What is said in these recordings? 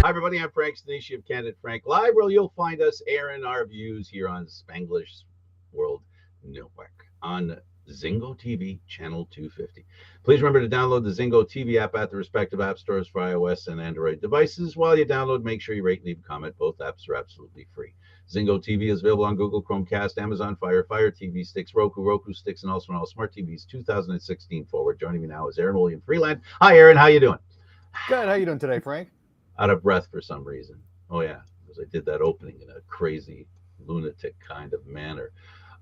Hi, everybody. I'm Frank Stanisci of Candid Frank Live, where you'll find us airing our views here on Spanglish World Network on Zingo TV, channel 250. Please remember to download the Zingo TV app at the respective app stores for iOS and Android devices. While you download, make sure you rate and leave a comment. Both apps are absolutely free. Zingo TV is available on Google Chromecast, Amazon Fire, Fire TV Sticks, Roku Sticks, and also on all smart TVs 2016 forward. Joining me now is Aaron William Freeland. Hi, Aaron. How you doing? Good. How you doing today, Frank? Out of breath for some reason. Oh yeah, because I did that opening in a crazy lunatic kind of manner.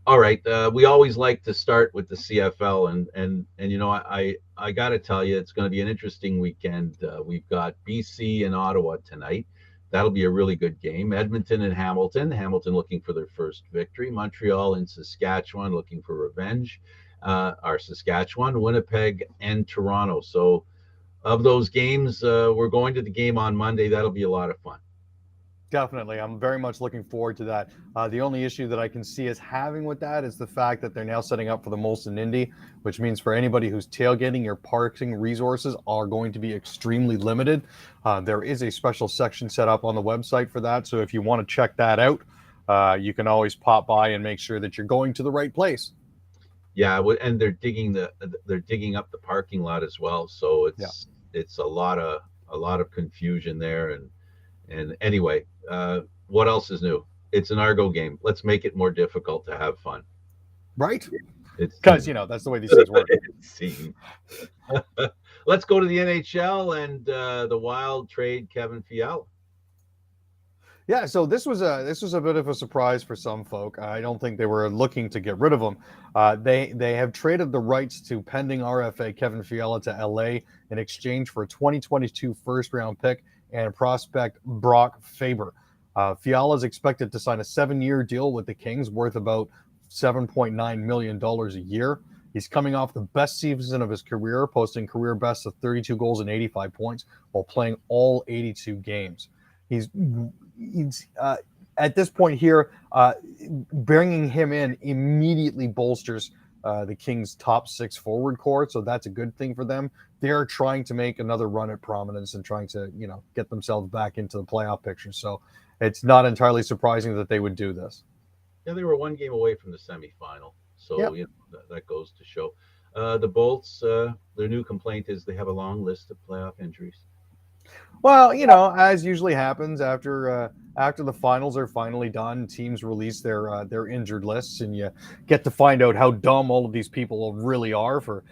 All right, we always like to start with the CFL, and you know I got to tell you, it's going to be an interesting weekend. We've got BC and Ottawa tonight. That'll be a really good game. Edmonton and Hamilton. Hamilton looking for their first victory. Montreal and Saskatchewan looking for revenge. Our Saskatchewan, Winnipeg, and Toronto. So of those games, we're going to the game on Monday. That'll be a lot of fun. Definitely. I'm very much looking forward to that. The only issue that I can see us having with that is the fact that they're now setting up for the Molson Indy, which means for anybody who's tailgating, your parking resources are going to be extremely limited. There is a special section set up on the website for that. So if you want to check that out, you can always pop by and make sure that you're going to the right place. Yeah, and they're digging up the parking lot as well. So it's a lot of confusion there. And anyway, what else is new? It's an Argo game. Let's make it more difficult to have fun. Right? Because, that's the way these things work. Let's go to the NHL and the Wild trade Kevin Fiala. Yeah, so this was a bit of a surprise for some folk. I don't think they were looking to get rid of him. They have traded the rights to pending RFA Kevin Fiala to LA in exchange for a 2022 first round pick and prospect Brock Faber. Fiala is expected to sign a 7-year deal with the Kings worth about $7.9 million a year. He's coming off the best season of his career, posting career best of 32 goals and 85 points while playing all 82 games. He's at this point here, bringing him in immediately bolsters the Kings' top 6 forward core, so that's a good thing for them. They're trying to make another run at prominence and trying to, get themselves back into the playoff picture. So it's not entirely surprising that they would do this. Yeah, they were one game away from the semifinal, so yep. That goes to show. The Bolts, their new complaint is they have a long list of playoff injuries. Well, as usually happens after the finals are finally done, teams release their injured lists, and you get to find out how dumb all of these people really are for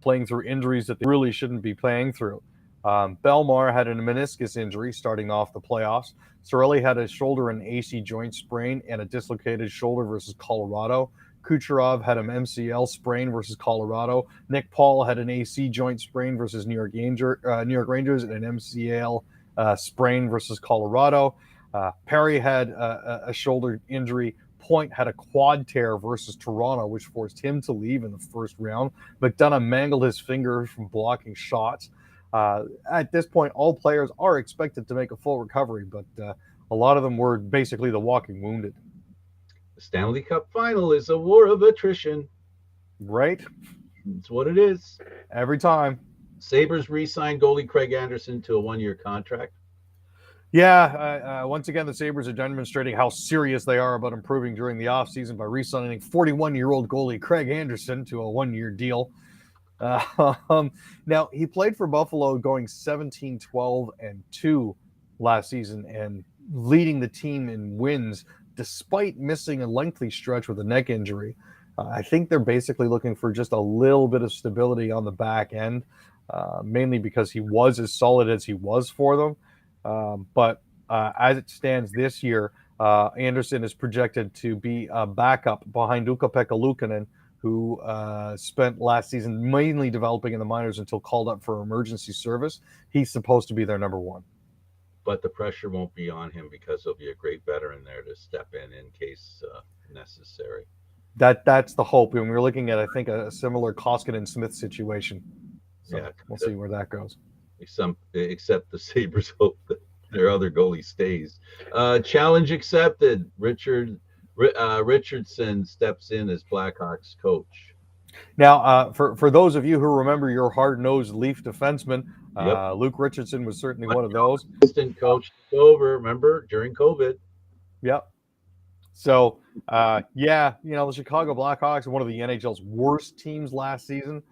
playing through injuries that they really shouldn't be playing through. Belmar had a meniscus injury starting off the playoffs. Cirelli had a shoulder and AC joint sprain and a dislocated shoulder versus Colorado. Kucherov had an MCL sprain versus Colorado. Nick Paul had an AC joint sprain versus New York Rangers and an MCL sprain versus Colorado. Perry had a shoulder injury. Point had a quad tear versus Toronto, which forced him to leave in the first round. McDonough mangled his finger from blocking shots. At this point, all players are expected to make a full recovery, but a lot of them were basically the walking wounded. The Stanley Cup final is a war of attrition. Right? It's what it is. Every time. Sabres re-signed goalie Craig Anderson to a 1-year contract. Yeah, once again, the Sabres are demonstrating how serious they are about improving during the offseason by re-signing 41-year-old goalie Craig Anderson to a 1-year deal. Now, he played for Buffalo going 17-12-2 last season and leading the team in wins despite missing a lengthy stretch with a neck injury. I think they're basically looking for just a little bit of stability on the back end, mainly because he was as solid as he was for them. But as it stands this year, Anderson is projected to be a backup behind Ukko-Pekka Luukkonen, who spent last season mainly developing in the minors until called up for emergency service. He's supposed to be their number one. But the pressure won't be on him because there'll be a great veteran there to step in case necessary. That's the hope. And we're looking at, I think, a similar Koskinen-Smith situation. So yeah, we'll see where that goes. Except the Sabres hope that their other goalie stays. Challenge accepted. Richardson steps in as Blackhawks coach. Now, for those of you who remember your hard-nosed Leaf defenseman, Yep. Luke Richardson was certainly My one of those. assistant coach took over, remember, during COVID. Yep. So, yeah, the Chicago Blackhawks are one of the NHL's worst teams last season.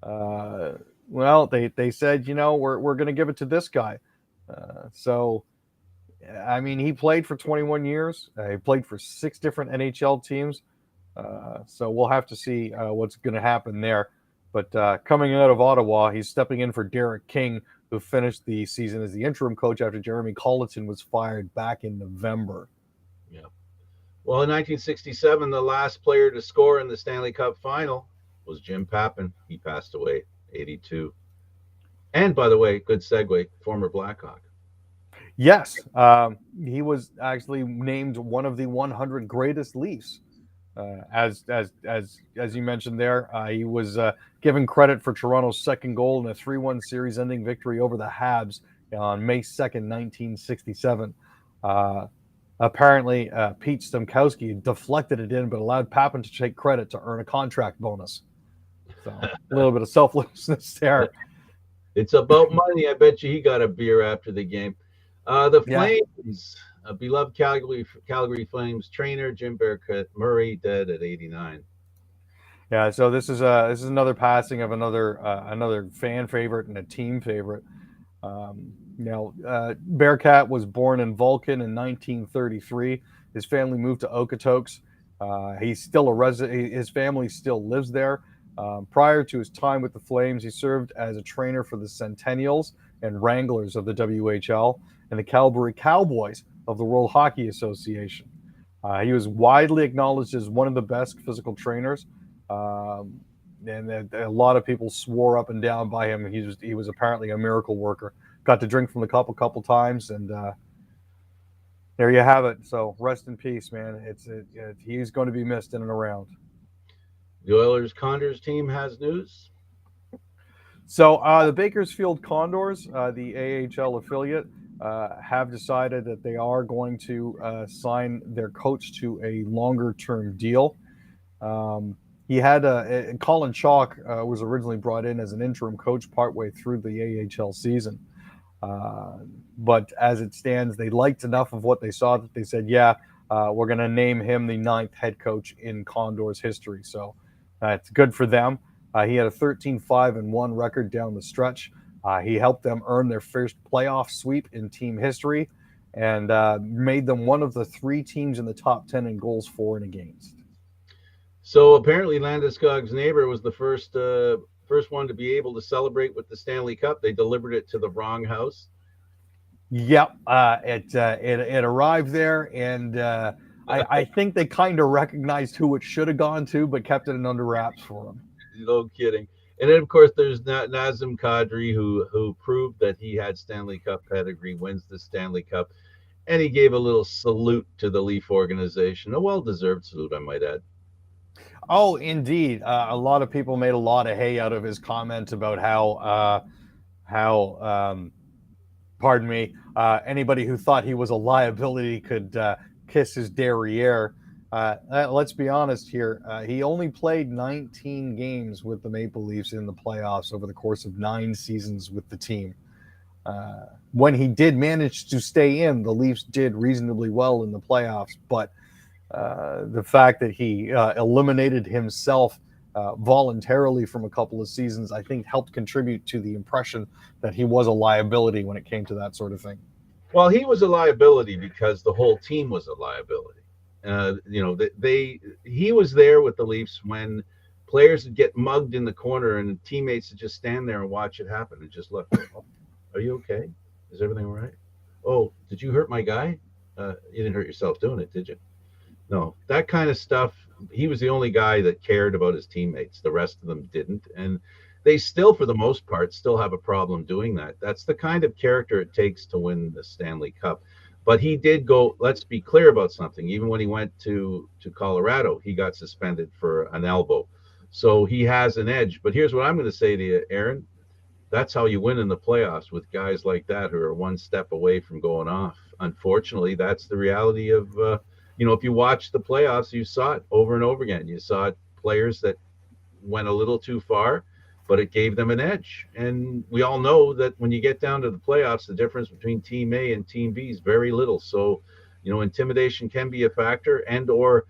Uh, well, they said, we're going to give it to this guy. So, I mean, he played for 21 years. He played for 6 different NHL teams. So we'll have to see what's going to happen there. But coming out of Ottawa, he's stepping in for Derek King, who finished the season as the interim coach after Jeremy Colleton was fired back in November. Yeah. Well, in 1967, the last player to score in the Stanley Cup final was Jim Pappin. He passed away, 82. And by the way, good segue, former Blackhawk. Yes, he was actually named one of the 100 greatest Leafs. As you mentioned there, he was given credit for Toronto's second goal in a 3-1 series-ending victory over the Habs on May 2nd, 1967. Apparently, Pete Stemkowski deflected it in, but allowed Pappin to take credit to earn a contract bonus. So a little bit of selflessness there. It's about money. I bet you he got a beer after the game. The Yeah. Flames, beloved Calgary Flames trainer Jim Bearcat Murray, dead at 89. Yeah, so this is another passing of another fan favorite and a team favorite. Bearcat was born in Vulcan in 1933. His family moved to Okotoks. He's still a resident. His family still lives there. Prior to his time with the Flames, he served as a trainer for the Centennials and Wranglers of the WHL and the Calgary Cowboys of the World Hockey Association. He was widely acknowledged as one of the best physical trainers, and a lot of people swore up and down by him. He was apparently a miracle worker. Got to drink from the cup a couple times, and there you have it. So rest in peace, man. He's going to be missed in and around. The Oilers Condors team has news. So the Bakersfield Condors, the AHL affiliate, have decided that they are going to sign their coach to a longer-term deal. He had Colin Chalk was originally brought in as an interim coach partway through the AHL season. But as it stands, they liked enough of what they saw that they said, yeah, we're going to name him the 9th head coach in Condors history. So it's good for them. He had a 13-5-1 record down the stretch. He helped them earn their first playoff sweep in team history and made them one of the 3 teams in the top 10 in goals for and against. So apparently Landeskog's neighbor was the first one to be able to celebrate with the Stanley Cup. They delivered it to the wrong house. Yep, it arrived there, and I think they kind of recognized who it should have gone to, but kept it under wraps for them. No kidding. And then, of course, there's Nazem Kadri, who proved that he had Stanley Cup pedigree, wins the Stanley Cup, and he gave a little salute to the Leaf organization, a well-deserved salute, I might add. Oh, indeed. A lot of people made a lot of hay out of his comment about how pardon me, anybody who thought he was a liability could kiss his derriere. Let's be honest here. He only played 19 games with the Maple Leafs in the playoffs over the course of 9 seasons with the team. When he did manage to stay in, the Leafs did reasonably well in the playoffs, but the fact that he eliminated himself voluntarily from a couple of seasons, I think, helped contribute to the impression that he was a liability when it came to that sort of thing. Well, he was a liability because the whole team was a liability. He was there with the Leafs when players would get mugged in the corner and teammates would just stand there and watch it happen and just look. Oh, are you okay? Is everything all right? Oh, did you hurt my guy? You didn't hurt yourself doing it, did you? No, that kind of stuff. He was the only guy that cared about his teammates. The rest of them didn't. And they still, for the most part, still have a problem doing that. That's the kind of character it takes to win the Stanley Cup. But he did go, let's be clear about something. Even when he went to Colorado, he got suspended for an elbow. So he has an edge. But here's what I'm going to say to you, Aaron. That's how you win in the playoffs with guys like that who are one step away from going off. Unfortunately, that's the reality of if you watch the playoffs, you saw it over and over again. You saw players that went a little too far, but it gave them an edge. And we all know that when you get down to the playoffs, the difference between Team A and Team B is very little. So, intimidation can be a factor, and or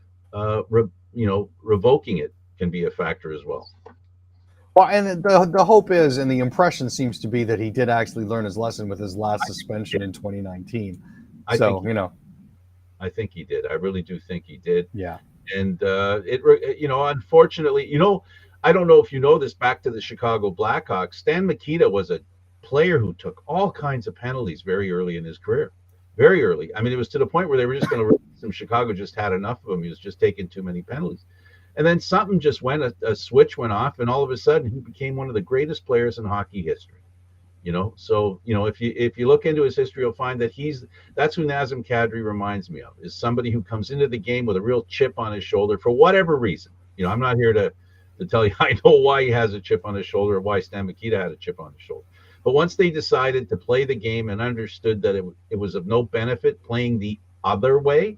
revoking it can be a factor as well. Well, and the hope is, and the impression seems to be that he did actually learn his lesson with his last suspension in 2019. I So, think I think he did. I really do think he did. yeah. And unfortunately, I don't know if you know this. Back to the Chicago Blackhawks, Stan Mikita was a player who took all kinds of penalties very early in his career. Very early. I mean, it was to the point where they were just going to release him. Chicago just had enough of him. He was just taking too many penalties. And then something just went, a switch went off, and all of a sudden he became one of the greatest players in hockey history. So if you look into his history, you'll find that that's who Nazem Kadri reminds me of, is somebody who comes into the game with a real chip on his shoulder for whatever reason. I'm not here to tell you I know why he has a chip on his shoulder or why Stan Mikita had a chip on his shoulder. But once they decided to play the game and understood that it was of no benefit playing the other way,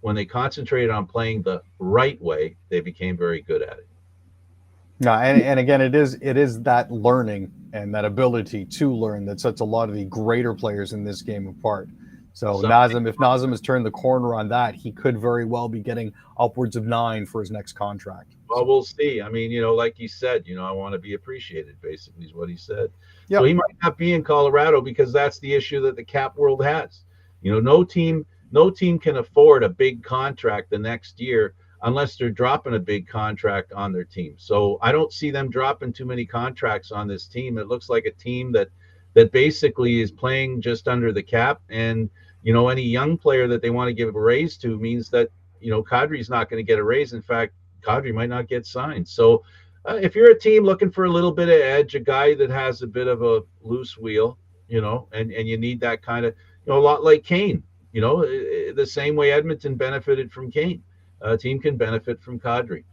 when they concentrated on playing the right way, they became very good at it. No, and again, it is that learning and that ability to learn that sets a lot of the greater players in this game apart. So Nazem, if Nazem has turned the corner on that, he could very well be getting upwards of 9 for his next contract. Well, we'll see. I mean, like he said, I want to be appreciated, basically, is what he said. Yep. So he might not be in Colorado because that's the issue that the cap world has. No team can afford a big contract the next year unless they're dropping a big contract on their team. So I don't see them dropping too many contracts on this team. It looks like a team that basically is playing just under the cap. And, any young player that they want to give a raise to means that, Kadri's not going to get a raise. In fact, Kadri might not get signed. So if you're a team looking for a little bit of edge, a guy that has a bit of a loose wheel, and you need that kind of, a lot like Kane, the same way Edmonton benefited from Kane. A team can benefit from Kadri.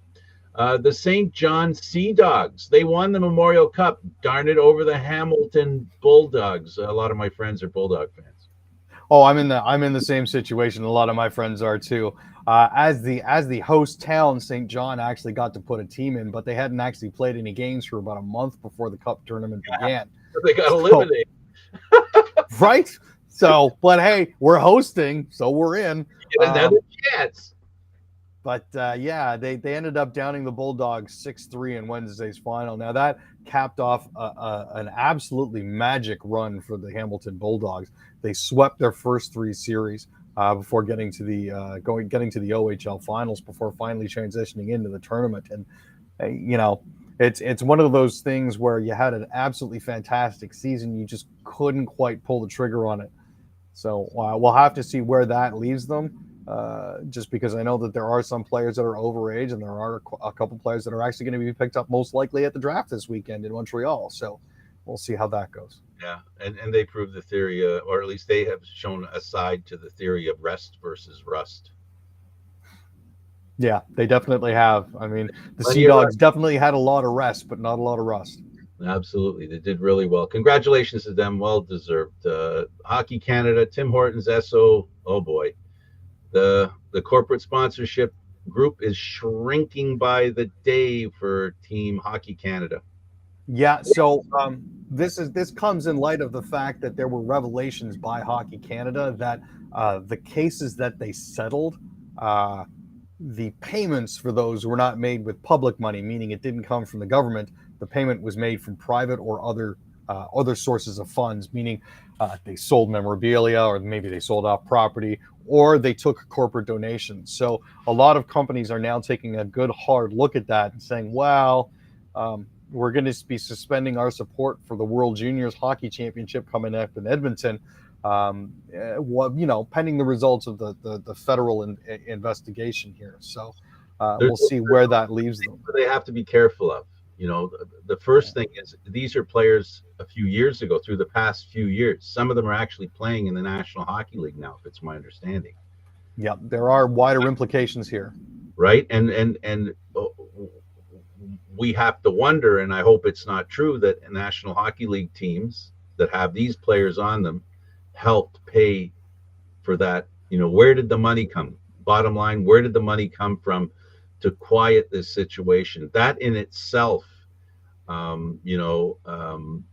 The St. John Sea Dogs, they won the Memorial Cup, darn it, over the Hamilton Bulldogs. A lot of my friends are Bulldog fans. Oh, I'm in the same situation. A lot of my friends are too. As the host town, St. John actually got to put a team in, but they hadn't actually played any games for about a month before the Cup tournament began. They got eliminated. Right? So, but hey, we're hosting, so we're in. Get another chance. But they ended up downing the Bulldogs 6-3 in Wednesday's final. Now that capped off an absolutely magic run for the Hamilton Bulldogs. They swept their first 3 series before getting to the OHL finals before finally transitioning into the tournament. And it's one of those things where you had an absolutely fantastic season, you just couldn't quite pull the trigger on it. So we'll have to see where that leaves them. Just because I know that there are some players that are overage, and there are a couple players that are actually going to be picked up most likely at the draft this weekend in Montreal. So we'll see how that goes. Yeah, and they proved the theory, or at least they have shown a side to the theory of rest versus rust. Yeah, they definitely have. I mean, the Sea Dogs definitely had a lot of rest, but not a lot of rust. Absolutely. They did really well. Congratulations to them. Well deserved. Hockey Canada, Tim Hortons, Esso. Oh, boy. The corporate sponsorship group is shrinking by the day for Team Hockey Canada. Yeah, so this comes in light of the fact that there were revelations by Hockey Canada that the cases that they settled, the payments for those were not made with public money, meaning it didn't come from the government. The payment was made from private or other sources of funds, meaning they sold memorabilia, or maybe they sold off property, or they took corporate donations. So a lot of companies are now taking a good hard look at that and saying, well, we're going to be suspending our support for the World Juniors Hockey Championship coming up in Edmonton, pending the results of the federal investigation here. So we'll see where that leaves them. They have to be careful of. The first thing is these are players a few years ago, through the past few years. Some of them are actually playing in the National Hockey League now, if it's my understanding. Yeah, there are wider implications here. Right. And we have to wonder, and I hope it's not true, that National Hockey League teams that have these players on them helped pay for that. Where did the money come? Bottom line, where did the money come from to quiet this situation? That in itself, You know,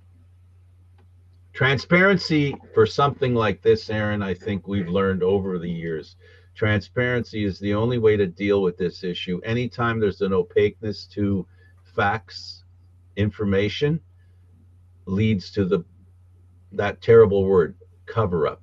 transparency for something like this, Aaron, I think we've learned over the years. Transparency is the only way to deal with this issue. Anytime there's an opaqueness to facts, information leads to the that terrible word, cover up.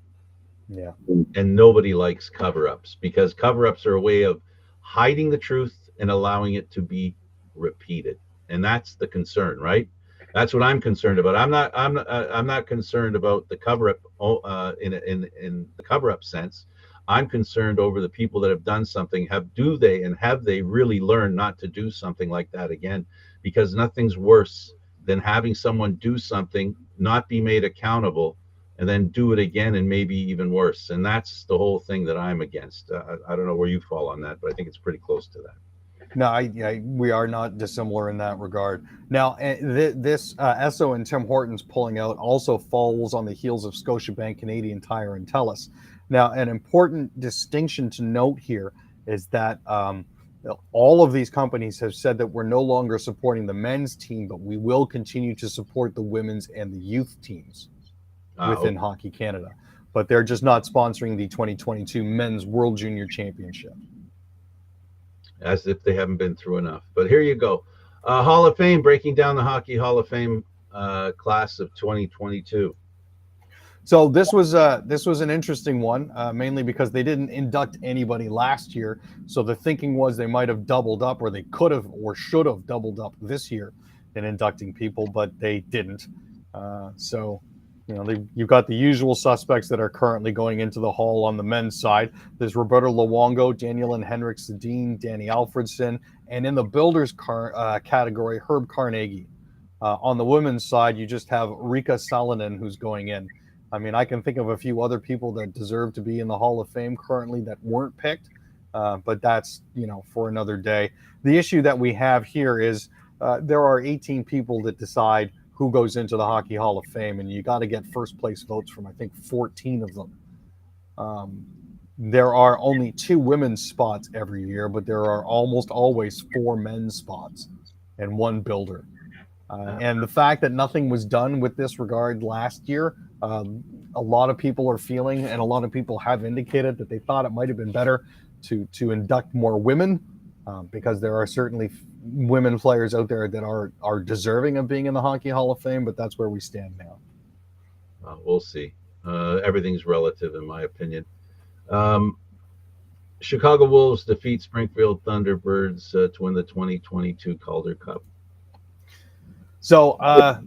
Yeah. And nobody likes cover ups because cover ups are a way of hiding the truth and allowing it to be repeated. And that's the concern, right? That's what I'm concerned about. I'm not concerned about the cover up in the cover up sense. I'm concerned over the people that have done something. Have they really learned not to do something like that again? Because nothing's worse than having someone do something, not be made accountable, and then do it again and maybe even worse. And that's the whole thing that I'm against. I don't know where you fall on that, but I think it's pretty close to that. No, we are not dissimilar in that regard. Now, this Esso and Tim Hortons pulling out also falls on the heels of Scotiabank, Canadian Tire, and TELUS. Now, an important distinction to note here is that all of these companies have said that we're no longer supporting the men's team, but we will continue to support the women's and the youth teams within Okay. Hockey Canada. But they're just not sponsoring the 2022 Men's World Junior Championship. As if they haven't been through enough. But here you go. Hall of Fame, breaking down the Hockey Hall of Fame class of 2022. So this was an interesting one, mainly because they didn't induct anybody last year. So the thinking was they might have doubled up, or they could have or should have doubled up this year in inducting people, but they didn't. So you know, you've got the usual suspects that are currently going into the hall on the men's side. There's Roberto Luongo, Daniel and Henrik Sedin, Danny Alfredson, and in the builders category, Herb Carnegie. On the women's side, you just have Rika Salonen who's going in. I mean, I can think of a few other people that deserve to be in the Hall of Fame currently that weren't picked, but that's, you know, for another day. The issue that we have here is there are 18 people that decide who goes into the Hockey Hall of Fame, and you got to get first place votes from, I think, 14 of them. There are only 2 women's spots every year, but there are almost always 4 men's spots and 1 builder. And the fact that nothing was done with this regard last year, a lot of people are feeling, and a lot of people have indicated that they thought it might have been better to induct more women, because there are certainly women players out there that are deserving of being in the Hockey Hall of Fame, but that's where we stand now. We'll see. Everything's relative, in my opinion. Chicago Wolves defeat Springfield Thunderbirds to win the 2022 Calder Cup. So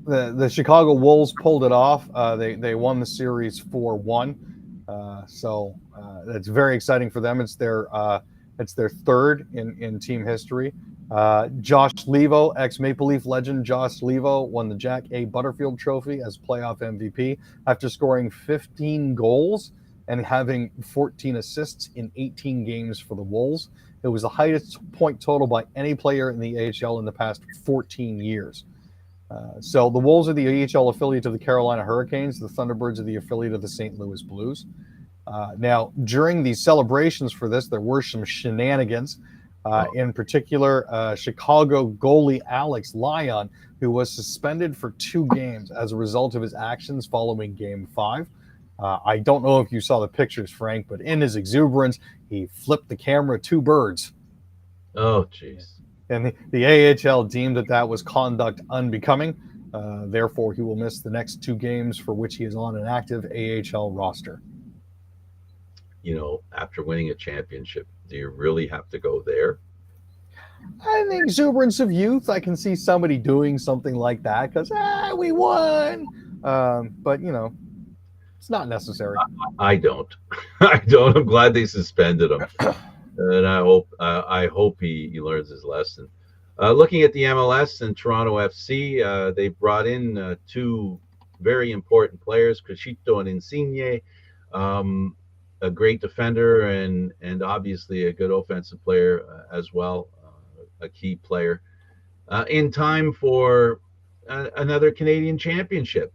the Chicago Wolves pulled it off. They won the series 4-1. So that's very exciting for them. It's their third in team history. Josh Levo, ex-Maple Leaf legend Josh Levo, won the Jack A. Butterfield Trophy as playoff MVP after scoring 15 goals and having 14 assists in 18 games for the Wolves. It was the highest point total by any player in the AHL in the past 14 years. So the Wolves are the AHL affiliate of the Carolina Hurricanes. The Thunderbirds are the affiliate of the St. Louis Blues. Now, during the celebrations for this, there were some shenanigans. In particular, Chicago goalie Alex Lyon, who was suspended for 2 games as a result of his actions following Game 5. I don't know if you saw the pictures, Frank, but in his exuberance, he flipped the camera 2 birds. Oh, jeez. And the AHL deemed that was conduct unbecoming. Therefore, he will miss the next 2 games for which he is on an active AHL roster. You know, after winning a championship, do you really have to go there? I think exuberance of youth. I can see somebody doing something like that because we won. But you know, it's not necessary. I don't. I don't. I'm glad they suspended him, and I hope he learns his lesson. Looking at the MLS and Toronto FC, they brought in 2 very important players, Criscito and Insigne. A great defender and obviously a good offensive player as well, a key player. In time for another Canadian championship.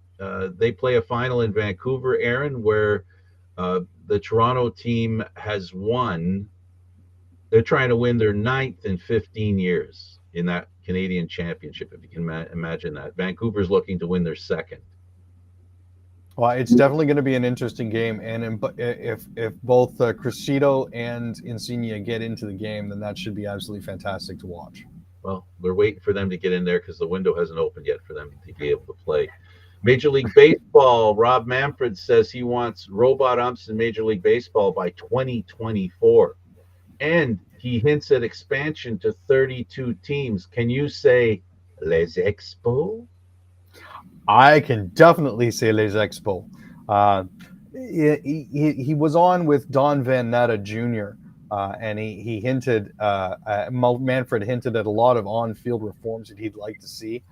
They play a final in Vancouver, Aaron, where the Toronto team has won. They're trying to win their 9th in 15 years. in that Canadian Championship, if you can imagine that. Vancouver's looking to win their second. Well, it's definitely going to be an interesting game, and if both Crescido and Insigne get into the game, then that should be absolutely fantastic to watch. Well, we're waiting for them to get in there because the window hasn't opened yet for them to be able to play. Major League Baseball, Rob Manfred says he wants robot umps in Major League Baseball by 2024. And he hints at expansion to 32 teams. Can you say Les Expos? I can definitely say Les Expos. He was on with Don Van Natta Jr., and he hinted, Manfred hinted at a lot of on-field reforms that he'd like to see,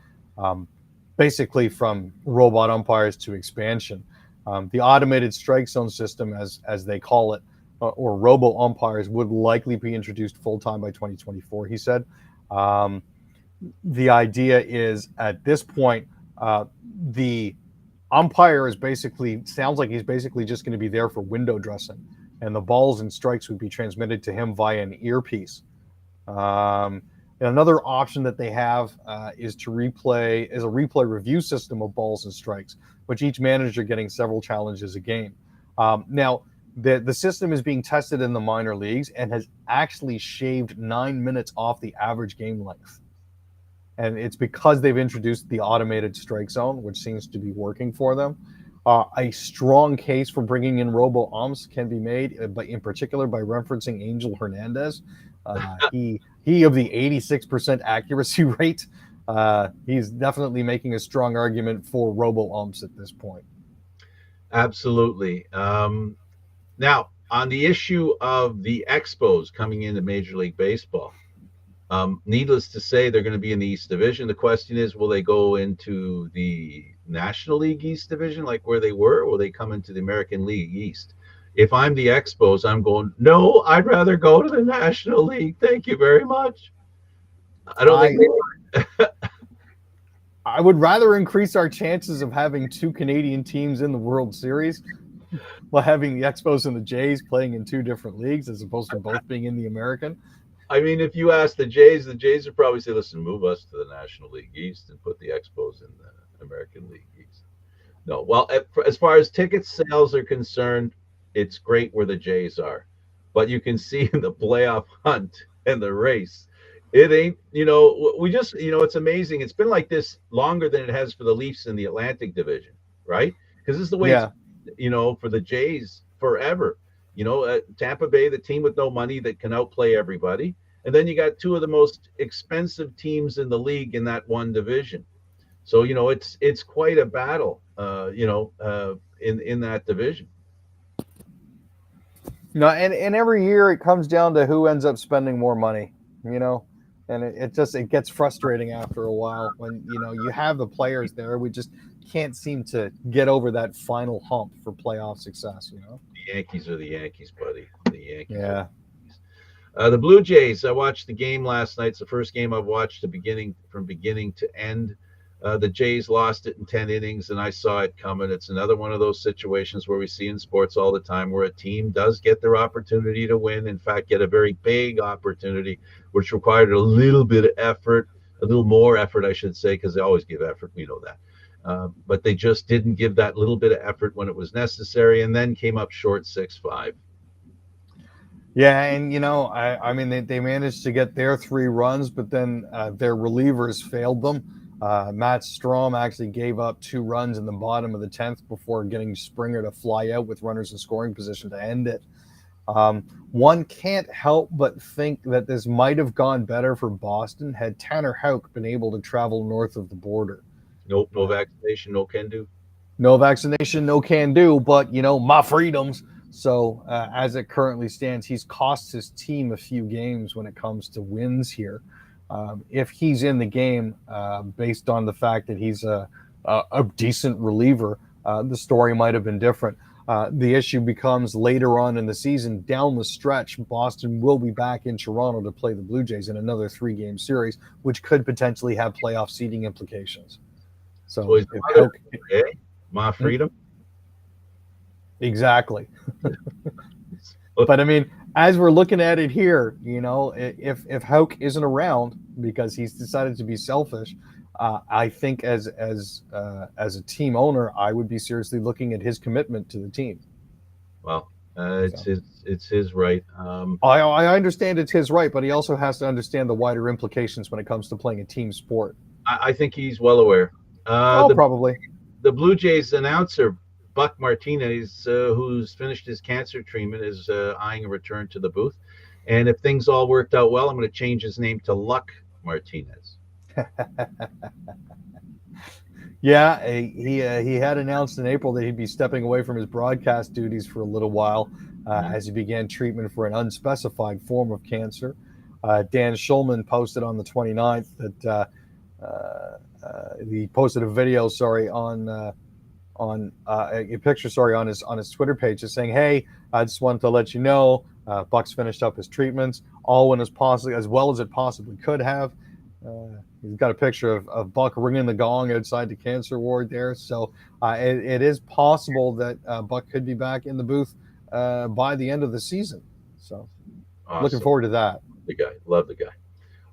basically from robot umpires to expansion. The automated strike zone system, as they call it, or robo umpires, would likely be introduced full-time by 2024, he said. The idea is, at this point, the umpire sounds like he's basically just going to be there for window dressing, and the balls and strikes would be transmitted to him via an earpiece. Another option that they have is a replay review system of balls and strikes, which each manager getting several challenges a game. Now, the system is being tested in the minor leagues and has actually shaved 9 minutes off the average game length. And it's because they've introduced the automated strike zone, which seems to be working for them. A strong case for bringing in robo umps can be made, but in particular by referencing Angel Hernandez. He of the 86% accuracy rate, he's definitely making a strong argument for robo umps at this point. Absolutely. Now, on the issue of the Expos coming into Major League Baseball, needless to say, they're going to be in the East Division. The question is, will they go into the National League East Division like where they were, or will they come into the American League East? If I'm the Expos, I'm going, no, I'd rather go to the National League. Thank you very much. I don't think I would rather increase our chances of having two Canadian teams in the World Series while having the Expos and the Jays playing in two different leagues as opposed to both being in the American. I mean, if you ask the Jays would probably say, listen, move us to the National League East and put the Expos in the American League East. No, well, as far as ticket sales are concerned, it's great where the Jays are. But you can see in the playoff hunt and the race, it ain't, it's amazing. It's been like this longer than it has for the Leafs in the Atlantic Division, right? Because this is the way, for the Jays forever. Tampa Bay, the team with no money that can outplay everybody. And then you got two of the most expensive teams in the league in that one division. So, it's quite a battle, in that division. And every year it comes down to who ends up spending more money, and it gets frustrating after a while when, you have the players there. We just can't seem to get over that final hump for playoff success, The Yankees are the Yankees, buddy. The Yankees. Yeah. The Blue Jays, I watched the game last night. It's the first game I've watched from beginning to end. The Jays lost it in 10 innings, and I saw it coming. It's another one of those situations where we see in sports all the time where a team does get their opportunity to win, in fact, get a very big opportunity, which required a little bit of effort, a little more effort, I should say, because they always give effort. We know that. But they just didn't give that little bit of effort when it was necessary, and then came up short 6-5. Yeah, and I mean they managed to get their 3 runs, but then their relievers failed them. Matt Strom actually gave up 2 runs in the bottom of the 10th before getting Springer to fly out with runners in scoring position to end it. One can't help but think that this might have gone better for Boston had Tanner Houck been able to travel north of the border. Nope, no vaccination, no can do. No vaccination, no can do, but, my freedoms. So as it currently stands, he's cost his team a few games when it comes to wins here. If he's in the game, based on the fact that he's a decent reliever, the story might have been different. The issue becomes later on in the season, down the stretch, Boston will be back in Toronto to play the Blue Jays in another 3-game series, which could potentially have playoff seeding implications. So my freedom. Exactly. But I mean, as we're looking at it here, if Hauk isn't around because he's decided to be selfish, I think as a team owner, I would be seriously looking at his commitment to the team. Well, So it's his right. I understand it's his right, but he also has to understand the wider implications when it comes to playing a team sport. I think he's well aware. Oh, The probably. Blue Jays announcer Buck Martinez, who's finished his cancer treatment, is eyeing a return to the booth. And if things all worked out well, I'm going to change his name to Luck Martinez. Yeah, he had announced in April that he'd be stepping away from his broadcast duties for a little while as he began treatment for an unspecified form of cancer. Dan Schulman posted on the 29th that he posted a video, on a picture, on his Twitter page, just saying, "Hey, I just wanted to let you know, Buck's finished up his treatments, all went as well as it possibly could have." He's got a picture of Buck ringing the gong outside the cancer ward there. So it is possible that Buck could be back in the booth by the end of the season. So looking Awesome. forward to that. The guy. Love the guy.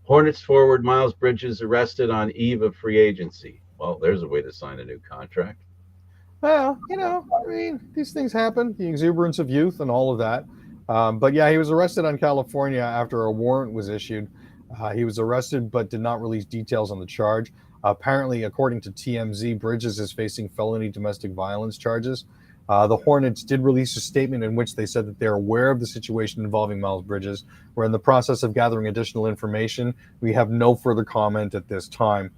Hornets forward Miles Bridges arrested on eve of free agency. Well, there's a way to sign a new contract. Well, I mean, these things happen, the exuberance of youth and all of that. But yeah, he was arrested on California after a warrant was issued. He was arrested but did not release details on the charge. Apparently, according to TMZ, Bridges is facing felony domestic violence charges. The Hornets did release a statement in which they said that they're aware of the situation involving Miles Bridges. We're in the process of gathering additional information. We have no further comment at this time.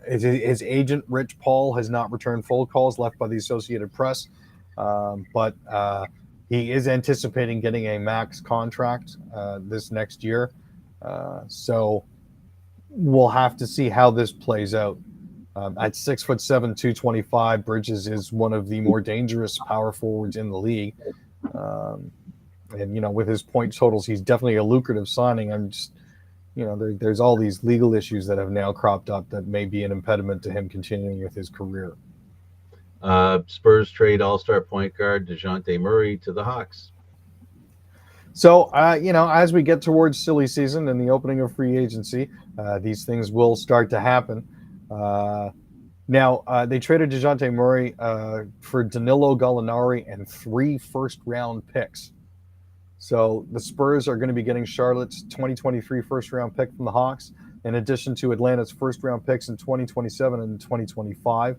His agent, Rich Paul, has not returned phone calls left by the Associated Press, but he is anticipating getting a max contract this next year. So we'll have to see how this plays out. At 6'7", 225, Bridges is one of the more dangerous power forwards in the league. And with his point totals, he's definitely a lucrative signing. I'm just, there's all these legal issues that have now cropped up that may be an impediment to him continuing with his career. Spurs trade all-star point guard DeJounte Murray to the Hawks. So, as we get towards silly season and the opening of free agency, these things will start to happen. Now, they traded DeJounte Murray for Danilo Gallinari and 3 first-round picks. So the Spurs are going to be getting Charlotte's 2023 first-round pick from the Hawks, in addition to Atlanta's first-round picks in 2027 and 2025.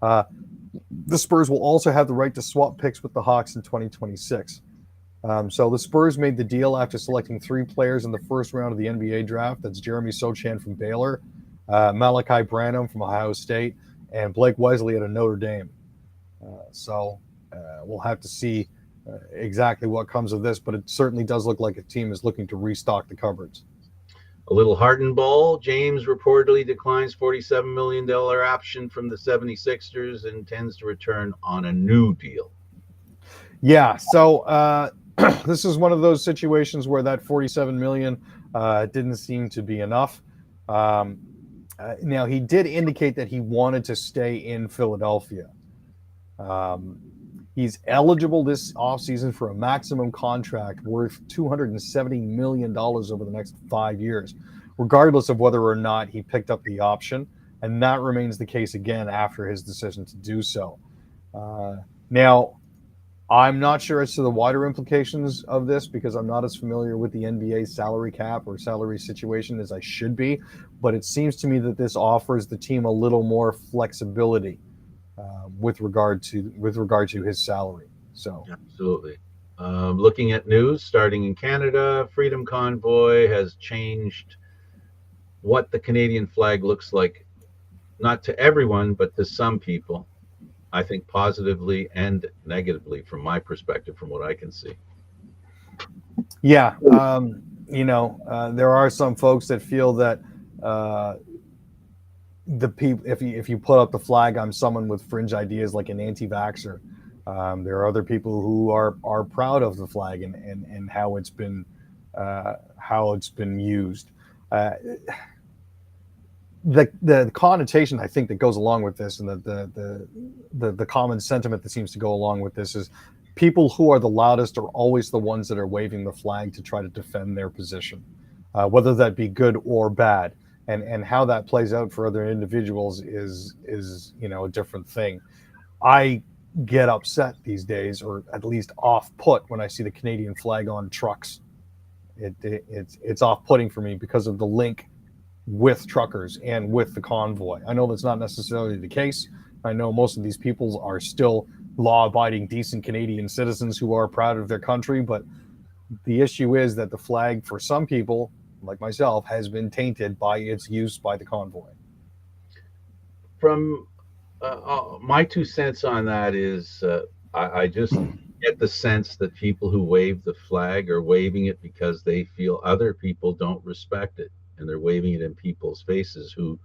The Spurs will also have the right to swap picks with the Hawks in 2026. So the Spurs made the deal after selecting 3 players in the first round of the NBA draft. That's Jeremy Sochan from Baylor, Malachi Branham from Ohio State, and Blake Wesley out of Notre Dame. So we'll have to see exactly what comes of this, but it certainly does look like a team is looking to restock the cupboards. A little heart and ball. James reportedly declines $47 million option from the 76ers and intends to return on a new deal. Yeah, so this is one of those situations where that $47 million didn't seem to be enough. Now, he did indicate that he wanted to stay in Philadelphia. He's eligible this offseason for a maximum contract worth $270 million over the next 5 years, regardless of whether or not he picked up the option. And that remains the case again after his decision to do so. Now, I'm not sure as to the wider implications of this because I'm not as familiar with the NBA salary cap or salary situation as I should be. But it seems to me that this offers the team a little more flexibility with regard to his salary. So absolutely. Looking at news starting in Canada, Freedom Convoy has changed what the Canadian flag looks like, not to everyone, but to some people. I think positively and negatively from my perspective, from what I can see. Yeah. There are some folks that feel that the people, if you put up the flag on someone with fringe ideas like an anti-vaxxer, there are other people who are proud of the flag and how it's been used. The connotation I think that goes along with this, and the common sentiment that seems to go along with this is people who are the loudest are always the ones that are waving the flag to try to defend their position, whether that be good or bad. And how that plays out for other individuals is a different thing. I get upset these days, or at least off put, when I see the Canadian flag on trucks. It's off putting for me because of the link with truckers and with the convoy. I know that's not necessarily the case. I know most of these people are still law-abiding, decent Canadian citizens who are proud of their country, but the issue is that the flag, for some people, like myself, has been tainted by its use by the convoy. From my 2 cents on that is I just get the sense that people who wave the flag are waving it because they feel other people don't respect it. And they're waving it in people's faces who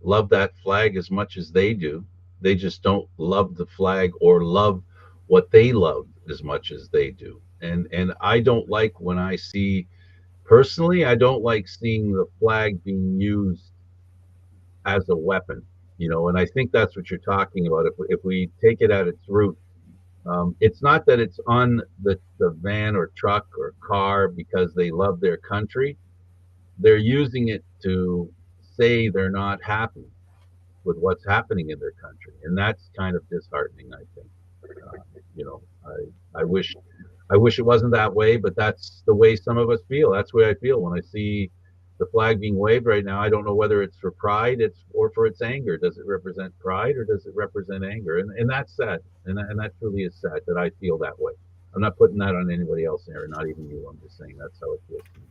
love that flag as much as they do. They just don't love the flag or love what they love as much as they do. And I don't like when I see, personally, I don't like seeing the flag being used as a weapon, and I think that's what you're talking about. If we take it at its root, it's not that it's on the van or truck or car because they love their country. They're using it to say they're not happy with what's happening in their country, and that's kind of disheartening, I think. You know, I wish it wasn't that way, but that's the way some of us feel. That's the way I feel when I see the flag being waved right now. I don't know whether it's for pride, or for its anger. Does it represent pride or does it represent anger? And that's sad, and that truly is sad that I feel that way. I'm not putting that on anybody else there, not even you. I'm just saying that's how it feels to me.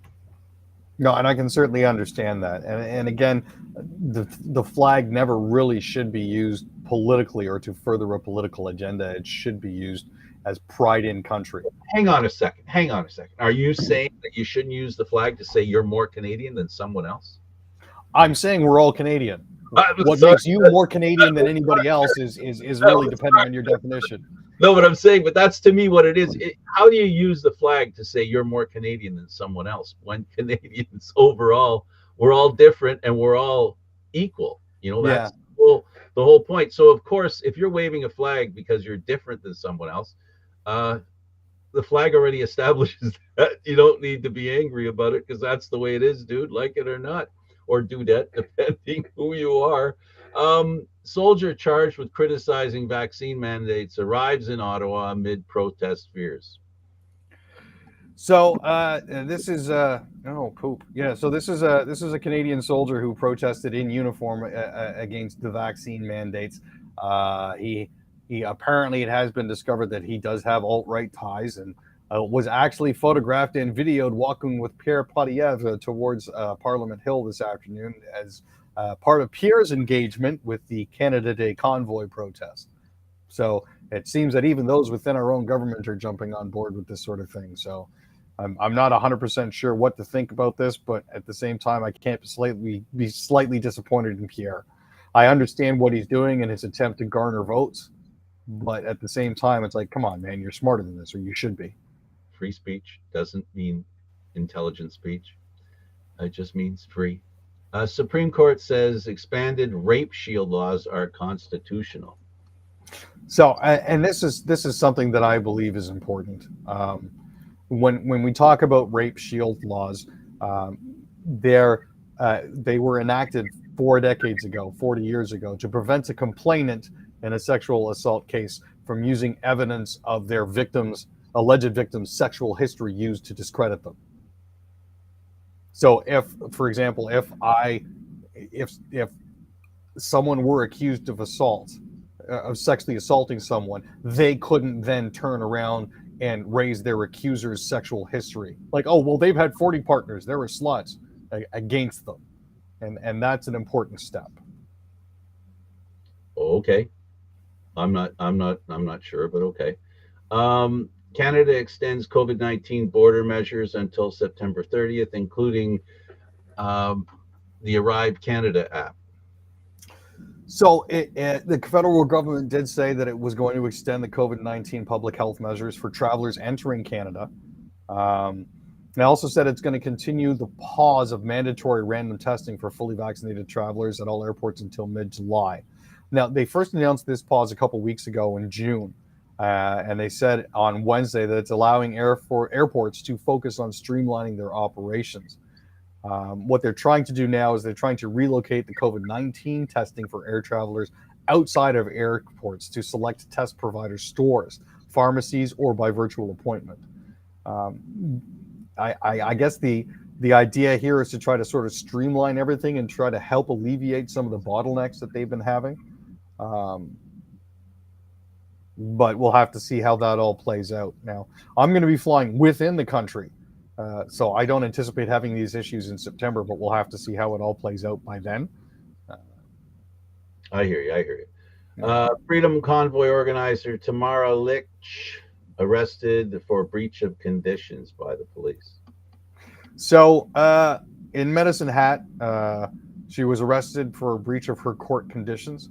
No, and I can certainly understand that. And again, the flag never really should be used politically or to further a political agenda. It should be used as pride in country. Hang on a second. Hang on a second. Are you saying that you shouldn't use the flag to say you're more Canadian than someone else? I'm saying we're all Canadian. What Sorry. makes you more Canadian than anybody else is really depending on your definition. No, but I'm saying, but that's to me what it is. How do you use the flag to say you're more Canadian than someone else when Canadians overall, we're all different and we're all equal? That's the whole point. So, of course, if you're waving a flag because you're different than someone else, the flag already establishes that you don't need to be angry about it because that's the way it is, dude, like it or not, or dudette, depending who you are. Soldier charged with criticizing vaccine mandates arrives in Ottawa amid protest fears. So this is oh poop, yeah. So this is a Canadian soldier who protested in uniform against the vaccine mandates. He apparently, it has been discovered that he does have alt-right ties, and was actually photographed and videoed walking with Pierre Poilievre towards Parliament Hill this afternoon as part of Pierre's engagement with the Canada Day convoy protest. So it seems that even those within our own government are jumping on board with this sort of thing. So I'm not 100% sure what to think about this, but at the same time, I can't be slightly disappointed in Pierre. I understand what he's doing in his attempt to garner votes, but at the same time, it's like, come on, man, you're smarter than this, or you should be. Free speech doesn't mean intelligent speech. It just means free. Supreme Court says expanded rape shield laws are constitutional. So, and this is something that I believe is important. When we talk about rape shield laws, they were enacted 4 decades ago, 40 years ago, to prevent a complainant in a sexual assault case from using evidence of their alleged victim's sexual history used to discredit them. So if, for example, if someone were accused of assault, of sexually assaulting someone, they couldn't then turn around and raise their accuser's sexual history. Like, oh, well, they've had 40 partners, they were sluts, against them. And that's an important step. Okay. I'm not sure, but okay. Canada extends COVID-19 border measures until September 30th, including the Arrive Canada app. So the federal government did say that it was going to extend the COVID-19 public health measures for travelers entering Canada. It also said it's going to continue the pause of mandatory random testing for fully vaccinated travelers at all airports until mid-July. Now, they first announced this pause a couple weeks ago in June. And they said on Wednesday that it's allowing airports to focus on streamlining their operations. What they're trying to do now is they're trying to relocate the COVID-19 testing for air travelers outside of airports to select test provider stores, pharmacies, or by virtual appointment. I guess the idea here is to try to sort of streamline everything and try to help alleviate some of the bottlenecks that they've been having. But we'll have to see how that all plays out. Now, I'm going to be flying within the country, so I don't anticipate having these issues in September, but we'll have to see how it all plays out by then. I hear you. I hear you. Freedom Convoy organizer Tamara Lich arrested for breach of conditions by the police. So in Medicine Hat, she was arrested for a breach of her court conditions.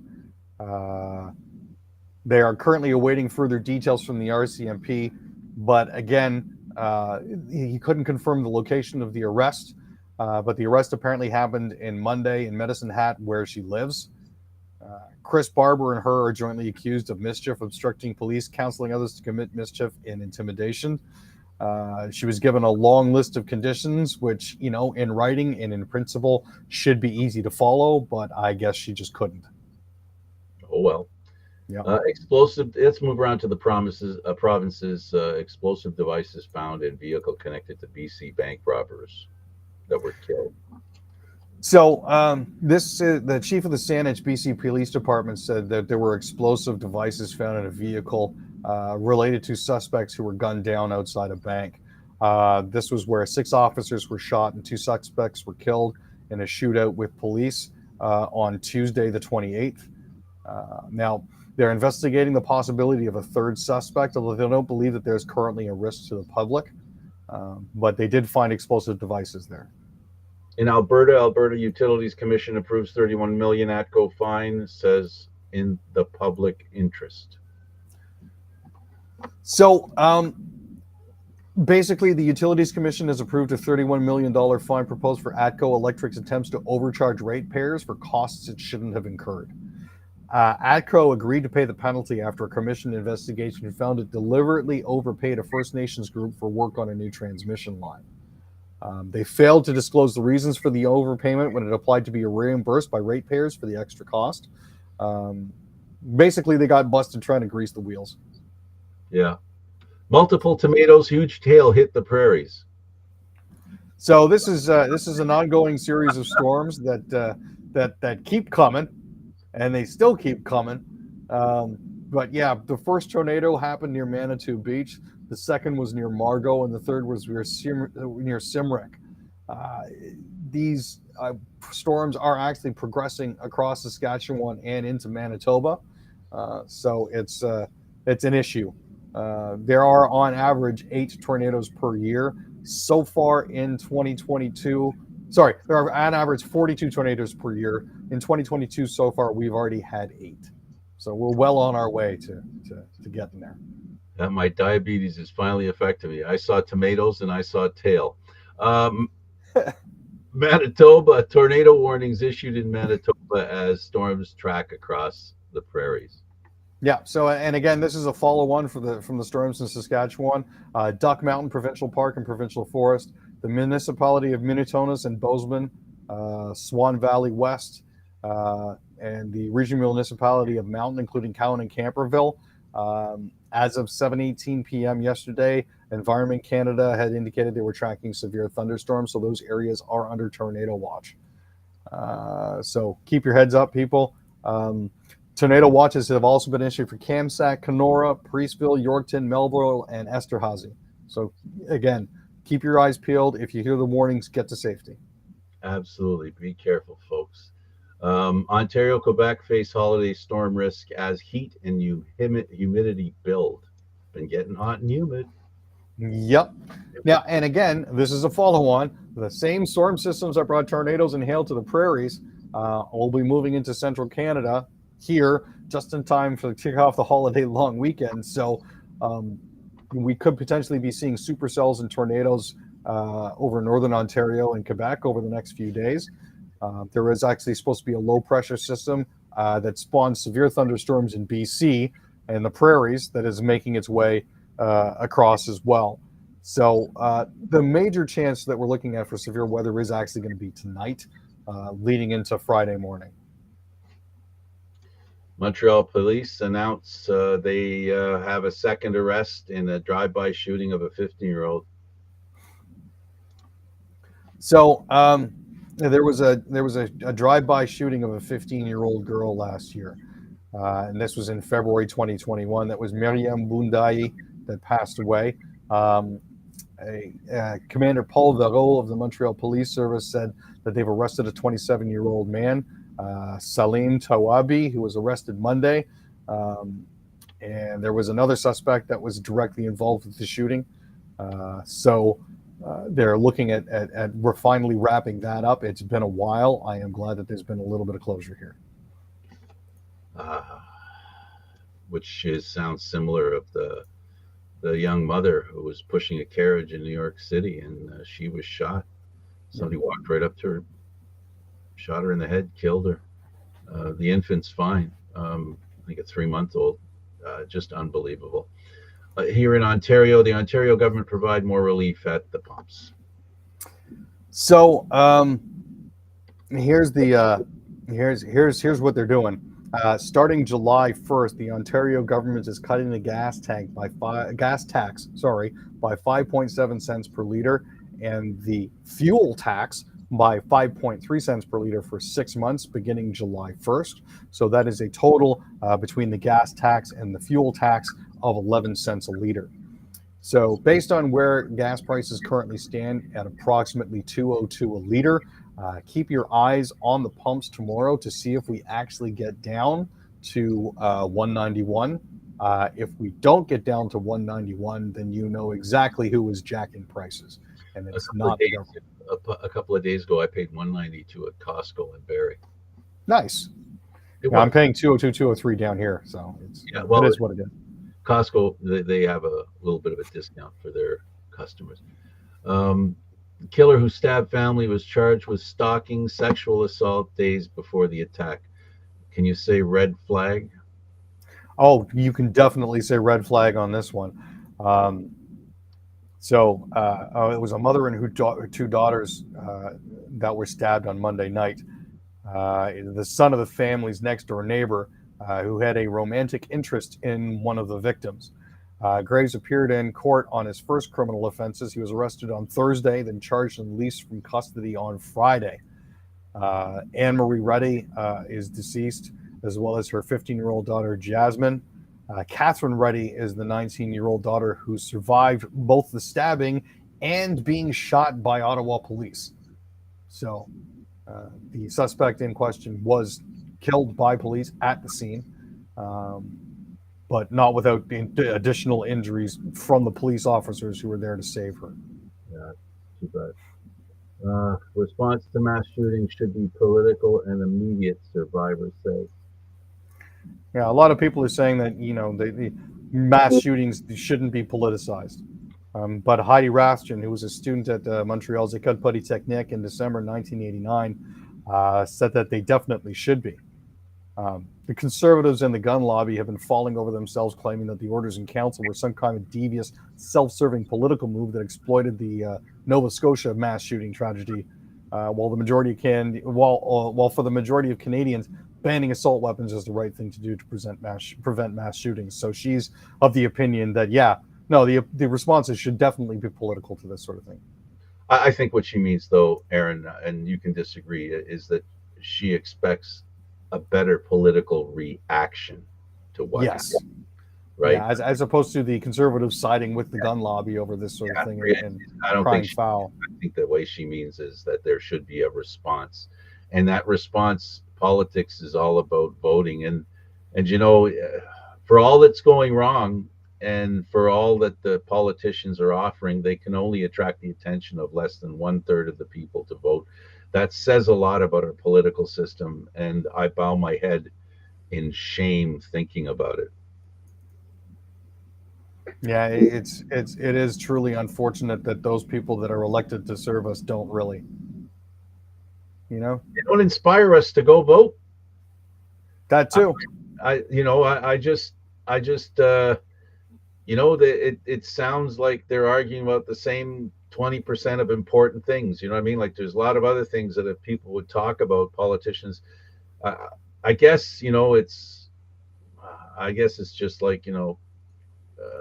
They are currently awaiting further details from the RCMP, but again, he couldn't confirm the location of the arrest. But the arrest apparently happened in Monday in Medicine Hat, where she lives. Chris Barber and her are jointly accused of mischief, obstructing police, counseling others to commit mischief, and intimidation. She was given a long list of conditions, which, you know, in writing and in principle should be easy to follow, but I guess she just couldn't. Oh, well. Yeah. Explosive. Let's move around to the provinces. Explosive devices found in vehicle connected to BC bank robbers that were killed. So the chief of the Saanich BC Police Department said that there were explosive devices found in a vehicle related to suspects who were gunned down outside a bank. This was where 6 officers were shot and 2 suspects were killed in a shootout with police on Tuesday, the 28th. Now, they're investigating the possibility of a third suspect, although they don't believe that there's currently a risk to the public. But they did find explosive devices there. In Alberta Utilities Commission approves 31 million ATCO fine, says in the public interest. So basically, the Utilities Commission has approved a $31 million fine proposed for ATCO Electric's attempts to overcharge ratepayers for costs it shouldn't have incurred. ATCO agreed to pay the penalty after a commission investigation found it deliberately overpaid a First Nations group for work on a new transmission line. They failed to disclose the reasons for the overpayment when it applied to be reimbursed by ratepayers for the extra cost. Basically, they got busted trying to grease the wheels. Yeah. Multiple tomatoes, huge tail hit the prairies. So this is an ongoing series of storms that keep coming, and they still keep coming. But yeah, the first tornado happened near Manitou Beach. The second was near Margot, and the third was near Simric. These storms are actually progressing across Saskatchewan and into Manitoba, so it's an issue. There are on average 8 tornadoes per year. So far in 2022, there are on average 42 tornadoes per year. In 2022, so far we've already had 8. So we're well on our way to getting there. My diabetes is finally affecting me. I saw tomatoes and I saw tail. Manitoba, tornado warnings issued in Manitoba as storms track across the prairies. Yeah. So, and again, this is a follow-on from the storms in Saskatchewan. Duck Mountain Provincial Park and Provincial Forest, the municipality of Minitonas and Bozeman, Swan Valley West, and the regional municipality of Mountain, including Cowan and Camperville. As of 7:18 p.m. yesterday, Environment Canada had indicated they were tracking severe thunderstorms, so those areas are under tornado watch. So keep your heads up, people. Tornado watches have also been issued for Kamsack, Kenora, Priestville, Yorkton, Melville, and Esterhazy. So again, keep your eyes peeled. If you hear the warnings, get to safety. Absolutely. Be careful, folks. Ontario, Quebec face holiday storm risk as heat and humidity build. Been getting hot and humid. Yep. Now, and again, this is a follow-on. The same storm systems that brought tornadoes and hail to the prairies will be moving into central Canada here just in time to kick off the holiday-long weekend. So we could potentially be seeing supercells and tornadoes over northern Ontario and Quebec over the next few days. There is actually supposed to be a low-pressure system that spawns severe thunderstorms in BC, and the prairies that is making its way across as well. So the major chance that we're looking at for severe weather is actually going to be tonight, leading into Friday morning. Montreal police announce they have a second arrest in a drive-by shooting of a 15-year-old. So there was a drive-by shooting of a 15-year-old girl last year, and this was in February 2021. That was Miriam Bundayi that passed away. Um, Commander Paul Verreau of the Montreal Police Service said that they've arrested a 27-year-old man, Salim Tawabi, who was arrested Monday. Um, and there was another suspect that was directly involved with the shooting. So they're looking at we're finally wrapping that up. It's been a while. I am glad that there's been a little bit of closure here. Uh, which sounds similar of the young mother who was pushing a carriage in New York City, and she was shot. Somebody walked right up to her, shot her in the head, killed her. The infant's fine. I think a 3-month-old. Just unbelievable. Here in Ontario, the Ontario government provide more relief at the pumps. So here's the here's what they're doing. Starting July 1st, the Ontario government is cutting the gas tax, sorry, by 5.7 cents per liter, and the fuel tax by 5.3 cents per liter for 6 months, beginning July 1st. So that is a total between the gas tax and the fuel tax of 11 cents a liter. So based on where gas prices currently stand at approximately 202 a liter, keep your eyes on the pumps tomorrow to see if we actually get down to 191. If we don't get down to 191, then you know exactly who is jacking prices, and it's not the government. A couple of days ago, I paid 192 at Costco in Barrie. Nice. I'm paying 202, 203 down here, so it is what it is. Costco, they have a little bit of a discount for their customers. Killer who stabbed family was charged with stalking, sexual assault days before the attack. Can you say red flag? Oh, you can definitely say red flag on this one. It was a mother and her 2 daughters that were stabbed on Monday night. The son of the family's next door neighbor, who had a romantic interest in one of the victims. Graves appeared in court on his first criminal offenses. He was arrested on Thursday, then charged and released from custody on Friday. Anne Marie Reddy is deceased, as well as her 15-year-old daughter, Jasmine. Catherine Reddy is the 19-year-old daughter who survived both the stabbing and being shot by Ottawa police. So the suspect in question was killed by police at the scene, but not without additional injuries from the police officers who were there to save her. Yeah, too bad. Response to mass shootings should be political and immediate, survivor says. Yeah, a lot of people are saying that the mass shootings shouldn't be politicized. But Heidi Rastian, who was a student at Montreal's École Polytechnique in December 1989, said that they definitely should be. The Conservatives and the gun lobby have been falling over themselves, claiming that the orders in council were some kind of devious, self-serving political move that exploited the Nova Scotia mass shooting tragedy. While for the majority of Canadians, banning assault weapons is the right thing to do to prevent mass shootings. So she's of the opinion that the responses should definitely be political to this sort of thing. I think what she means, though, Aaron, and you can disagree, is that she expects a better political reaction to what happened, right? Yeah, as opposed to the Conservatives siding with the gun lobby over this sort of thing and I don't crying think foul. I think the way she means is that there should be a response, and that response, politics is all about voting, and for all that's going wrong, and for all that the politicians are offering, they can only attract the attention of less than 1/3 of the people to vote. That says a lot about our political system, and I bow my head in shame thinking about it. Yeah, it is truly unfortunate that those people that are elected to serve us don't really, They don't inspire us to go vote. that too. I I just it sounds like they're arguing about the same 20% of important things. You know what I mean? Like there's a lot of other things that if people would talk about politicians, I, I guess I guess it's just like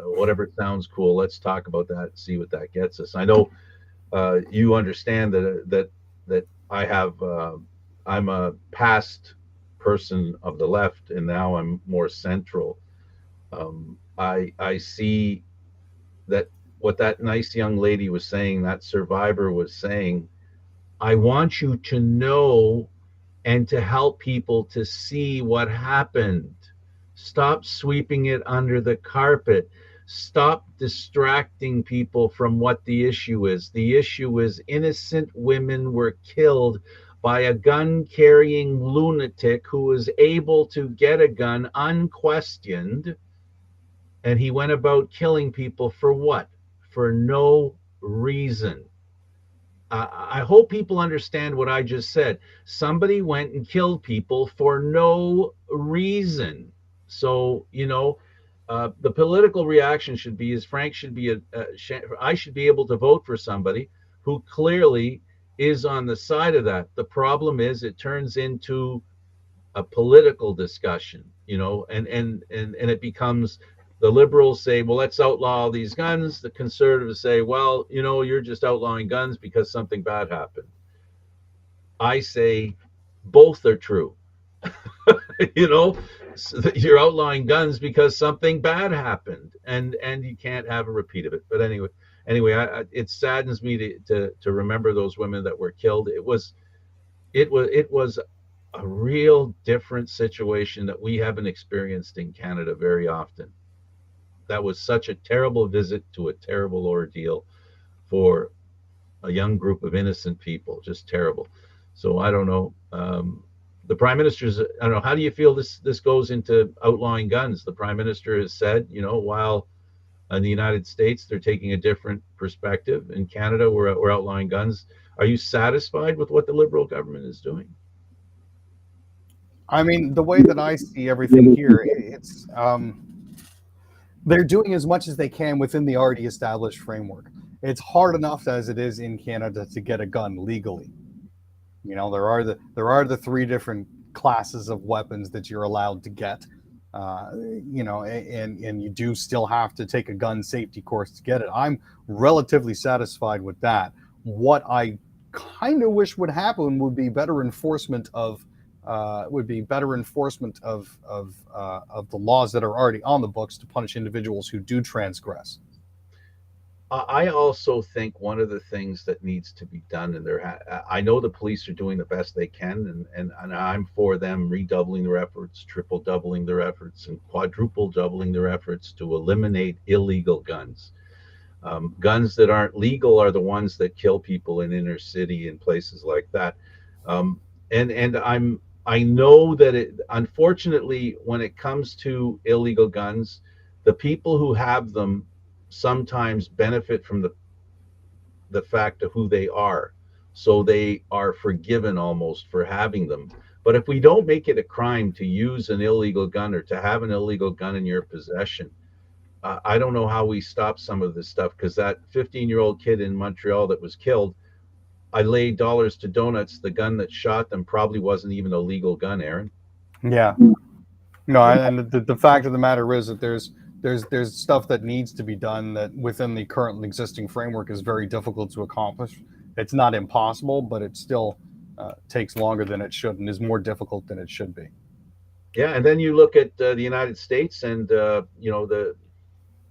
whatever sounds cool. Let's talk about that and see what that gets us. I know you understand that I have I'm a past person of the left, and now I'm more central. I see that what that nice young lady was saying, that survivor was saying. I want you to know and to help people to see what happened. Stop sweeping it under the carpet. Stop distracting people from what the issue is. The issue is innocent women were killed by a gun carrying lunatic who was able to get a gun unquestioned. And he went about killing people for what? For no reason. I hope people understand what I just said. Somebody went and killed people for no reason. So, the political reaction should be is Frank should be I should be able to vote for somebody who clearly is on the side of that. The problem is it turns into a political discussion, and it becomes the liberals say, well, let's outlaw all these guns. The conservatives say, well, you're just outlawing guns because something bad happened. I say both are true. you know, you're outlawing guns because something bad happened, and you can't have a repeat of it. But anyway, it saddens me to remember those women that were killed. It was a real different situation that we haven't experienced in Canada very often. That was such a terrible visit to a terrible ordeal for a young group of innocent people. Just terrible. So I don't know. The prime minister's. I don't know. How do you feel this goes into outlawing guns? The prime minister has said, while in the United States they're taking a different perspective. In Canada, we're outlawing guns. Are you satisfied with what the Liberal government is doing? I mean, the way that I see everything here, it's they're doing as much as they can within the already established framework. It's hard enough as it is in Canada to get a gun legally. There are the three different classes of weapons that you're allowed to get. And you do still have to take a gun safety course to get it. I'm relatively satisfied with that. What I kind of wish would happen would be better enforcement of the laws that are already on the books to punish individuals who do transgress. I also think one of the things that needs to be done, and I know the police are doing the best they can, and I'm for them redoubling their efforts, triple doubling their efforts, and quadruple doubling their efforts to eliminate illegal guns. Guns that aren't legal are the ones that kill people in inner city and places like that. I know that unfortunately, when it comes to illegal guns, the people who have them sometimes benefit from the fact of who they are. So they are forgiven almost for having them. But if we don't make it a crime to use an illegal gun or to have an illegal gun in your possession, I don't know how we stop some of this stuff, because that 15-year-old kid in Montreal that was killed, I laid dollars to donuts. The gun that shot them probably wasn't even a legal gun, Aaron. Yeah. No, and the fact of the matter is that there's stuff that needs to be done that within the current existing framework is very difficult to accomplish. It's not impossible, but it still takes longer than it should and is more difficult than it should be. Yeah, and then you look at the United States, and their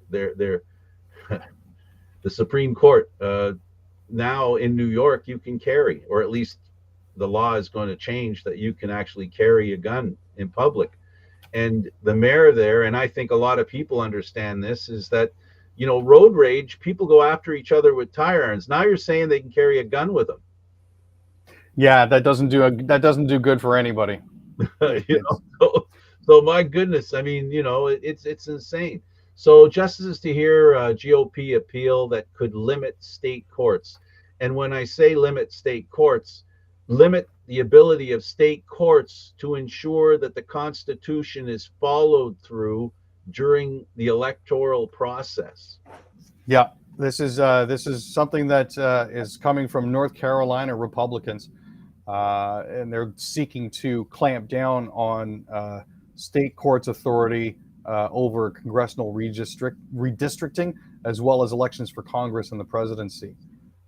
the Supreme Court. Now in New York, you can carry, or at least the law is going to change that you can actually carry a gun in public. And the mayor there, and I think a lot of people understand this, is that, road rage, people go after each other with tire irons. Now you're saying they can carry a gun with them. Yeah, that doesn't do good for anybody. So my goodness, I mean, it's insane. So justices to hear GOP appeal that could limit state courts. And when I say limit state courts, limit the ability of state courts to ensure that the Constitution is followed through during the electoral process. Yeah, this is something that is coming from North Carolina Republicans, and they're seeking to clamp down on state courts' authority over congressional redistricting, as well as elections for Congress and the presidency.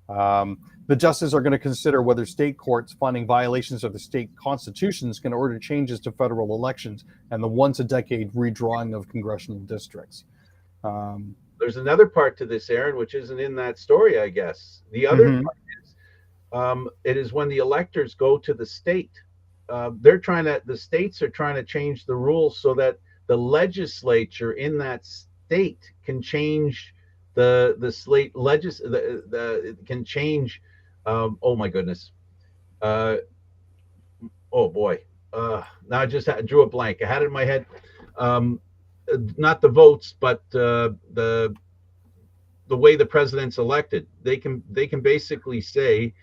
The justices are going to consider whether state courts finding violations of the state constitutions can order changes to federal elections and the once a decade redrawing of congressional districts. There's another part to this, Aaron, which isn't in that story, I guess. The other Mhm. part is it is when the electors go to the state. The states are trying to change the rules so that the legislature in that state can change the slate the can change. Oh my goodness. Uh, oh boy. Now I just drew a blank. I had it in my head. Um, not the votes, but the way the president's elected. They can basically say,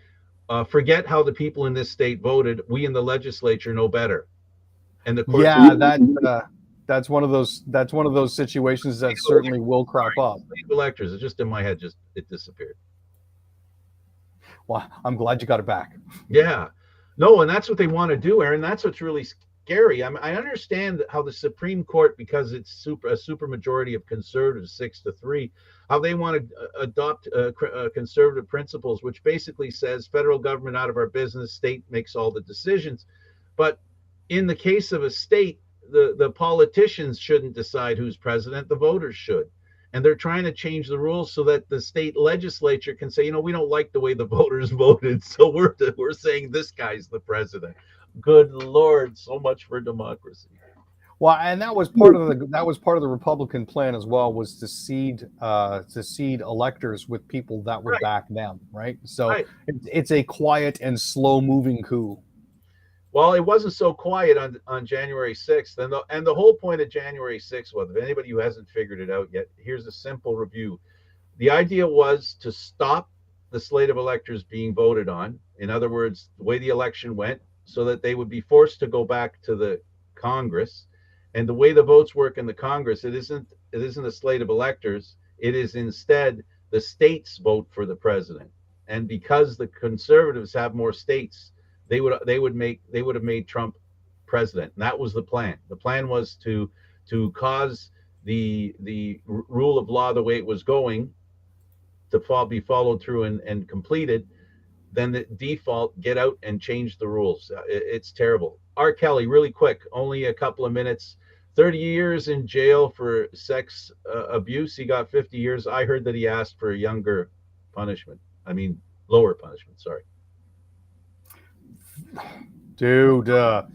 forget how the people in this state voted. We in the legislature know better, and the courts Yeah, that's one of those situations that certainly will crop up. electors. It's just in my head. Just it disappeared. Well, I'm glad you got it back. Yeah, no, and that's what they want to do, Aaron. That's what's really scary. I understand how the Supreme Court, because it's a super majority of conservatives, 6-3, how they want to adopt conservative principles, which basically says federal government out of our business, state makes all the decisions. But in the case of a state, the politicians shouldn't decide who's president, the voters should. And they're trying to change the rules so that the state legislature can say, we don't like the way the voters voted, so we're saying this guy's the president. Good Lord, so much for democracy. Well, and that was part of the Republican plan as well, was to seed electors with people that would Right, back them, right? So right. it's a quiet and slow moving coup. Well, it wasn't so quiet on January 6th. And the whole point of January 6th was, if anybody who hasn't figured it out yet, here's a simple review. The idea was to stop the slate of electors being voted on. In other words, the way the election went, so that they would be forced to go back to the Congress. And the way the votes work in the Congress, it isn't a slate of electors. It is instead the states vote for the president. And because the conservatives have more states, they would have made Trump president. And that was the plan. The plan was to cause the rule of law, the way it was going, to be followed through and completed. Then the default, get out and change the rules. It's terrible. R. Kelly, really quick, only a couple of minutes. 30 years in jail for sex abuse. He got 50 years. I heard that he asked for a younger punishment. I mean, lower punishment. Sorry. Dude. Well,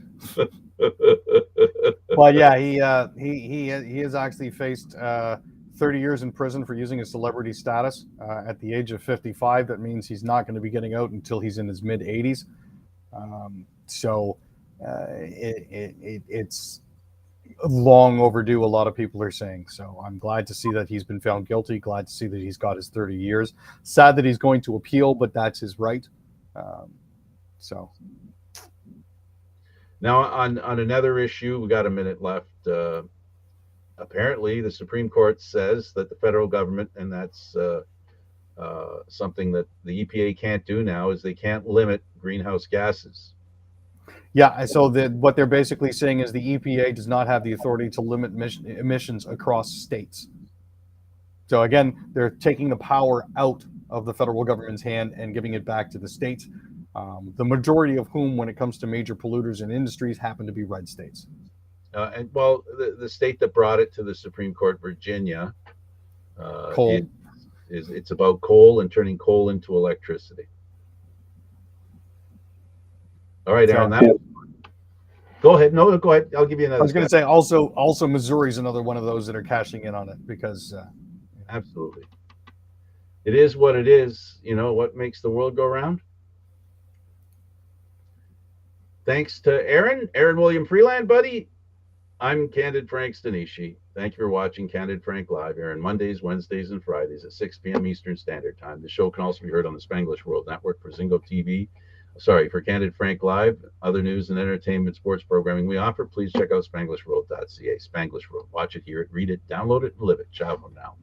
yeah, he has actually faced 30 years in prison for using his celebrity status at the age of 55. That means he's not going to be getting out until he's in his mid 80s. So it's long overdue, a lot of people are saying. So I'm glad to see that he's been found guilty, glad to see that he's got his 30 years. Sad that he's going to appeal, but that's his right. So Now, on another issue, we got a minute left. Apparently, the Supreme Court says that the federal government, and that's something that the EPA can't do now, is they can't limit greenhouse gases. yeah, so what they're basically saying is the EPA does not have the authority to limit emissions across states. So again, they're taking the power out of the federal government's hand and giving it back to the states, the majority of whom, when it comes to major polluters and industries, happen to be red states. And well, the state that brought it to the Supreme Court, Virginia, Coal. it's about coal and turning coal into electricity. All right, Aaron. So, Go ahead. No, go ahead. I'll give you another. I was going to say also Missouri's another one of those that are cashing in on it because Absolutely. It is what it is. What makes the world go round. Thanks to Aaron William Freeland, buddy. I'm Candid Frank Stanisci. Thank you for watching Candid Frank Live, Aaron, Mondays, Wednesdays, and Fridays at 6 p.m. Eastern Standard Time. The show can also be heard on the Spanglish World Network, for Zingo TV, Sorry, for Candid Frank Live, other news and entertainment sports programming we offer, please check out SpanglishWorld.ca. Spanglish World. Watch it, hear it, read it, download it, and live it. Ciao for now.